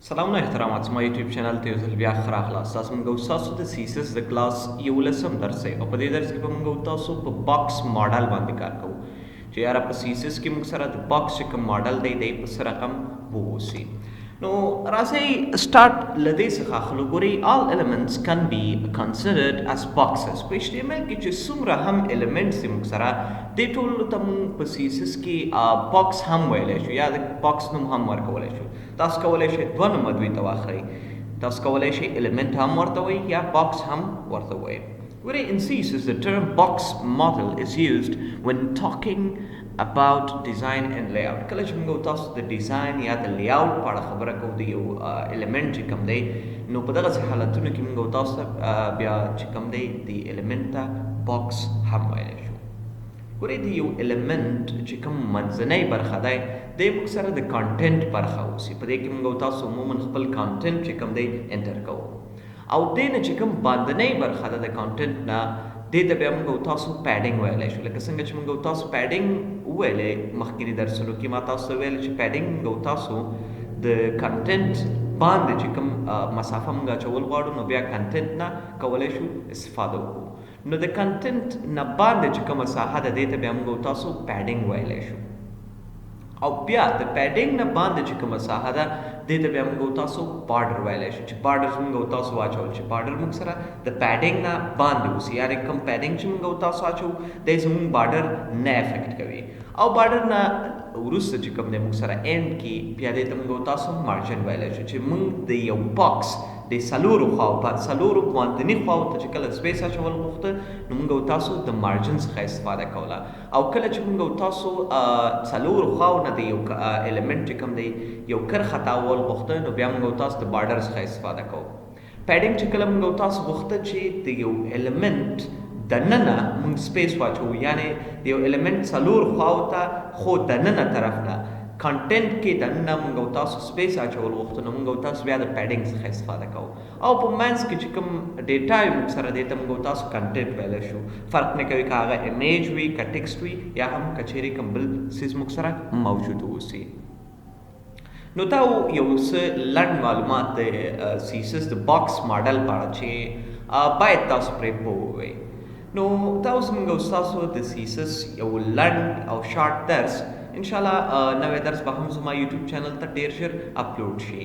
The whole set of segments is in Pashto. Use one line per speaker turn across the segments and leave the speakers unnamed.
سلامونه احترامات زما یوټیوب چینل ته یو ځل بیا ښه راغلاست. تاسو موږ ستاسو د CSS د کلاس 11 درس دی او په دې درس کې به موږ تاسو په باکس ماډل باندې کار کوو چې یاره په CSS کې موږ سره د باکس چې کوم ماډل دی دی په څه رقم ووسي. نو راځئ سټارټ له دې څخه اخلو. ګورئ all elements can be considered as boxes. په HTML کې چې څومره هم elements دي موږ سره دې ټولو ته موږ په CSS کې باکس هم ویلی شو یا د باکس نوم هم ورکولی شو. تاسو کولی شئ دوه نومه دوی ته واخلئ. تاسو کولی شئ element هم ورته وایي یا باکس هم ورته وایي. ګورئ in CSS the term box model is used when talking about design and layout. کله چې موږ تاسو د ډیزاین یا د لیاوټ په اړه خبره کوو د یو element چې کوم دی نو په دغسې حالتونو کې موږ تاسو ته بیا چې کوم دی د element ته باکس هم ویلی شو. ګورئ د یو element چې کوم منځنۍ برخه دی دی موږ سره د کانټینټ برخه اوسي. په دې کې موږ تاسو عموما خپل کانټینټ چې کوم دی انټر کوو او دې نه چې کوم باندنۍ برخه ده د کانټینټ نه دې ته بیا موږ تاسو پیډینګ ویلی شو. لکه څنګه چې موږ تاسو پیډینګ وویلی مخکیني درسونو کې ما تاسو ته ویل چې پیډینګ موږ تاسو د کانټینټ باندې چې کوم مسافه موږ اچول غواړو نو بیا کانټینټ نه کولی شو استفاده وکړو. نو د کانټینټ نه باندې چې کومه ساحه ده دې ته بیا موږ تاسو پیډینګ ویلی شو او بیا د پیډینګ نه باندې چې کومه ساحه ده دې ته بیا موږ تاسو بارډر ویلی شو چې بارډر موږ تاسو واچول چې بارډر موږ سره د پیډینګ نه باندې اوسي یعنې کوم پیډینګ چې موږ تاسو اچو دی زموږ بارډر نه افیکټ کوي او بارډر نه وروسته چې کوم دی موږ سره اینډ کې بیا دې ته موږ تاسو مارجن ویلی شو چې موږ د یو باکس د څلورو خواو په څلورو باندني خواو ته چې کله سپیس اچول غوښته نو موږ تاسو د مارجن څخه استفاده کوله او کله چې موږ تاسو څلورو خواو نه د یو element چې کوم دی یو کرښه تاول غوښته نو بیا موږ تاسو د بارډر څخه استفاده کوو. پیډینګ چې کله موږ تاسو غوښته چې د یو element دننه موږ سپیس واچو یعنی د یو element څلور خواو ته خو دننه طرف نه کانټینټ کې دننه موږ تاسو سپیس اچول غوښته نو موږ تاسو بیا د پیډینګ څخه استفاده کوو او په منځ کې چې کوم ډیټا وي موږ سره دې ته موږ تاسو کانټینټ ویلی شو. فرق نه کوي که هغه امیج وي که ټکسټ وي یا هم که چیرې کوم بل څیز موږ سره موجود اوسي. نو دا یو څه لنډ معلومات د CSS د باکس ماډل په اړه چې باید تاسو پرې پوه وئ. نو دا اوس موږ ستاسو د CSS یو لنډ او شارټ درس انشاءالله نوی درس به هم زما یوټیوب چینل ته ډېر ژر اپلوډ شي.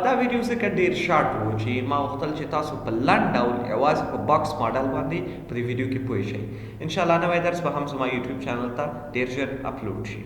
دا ویډیو ځکه ډېر شارټ و چې ما غوښتل چې تاسو په لنډ ډول یوازې په باکس ماډل باندې په دې ویډیو کې پوه شئ. انشاءالله نوی درس به هم زما یوټیوب چینل ته ډېر ژر اپلوډ شي.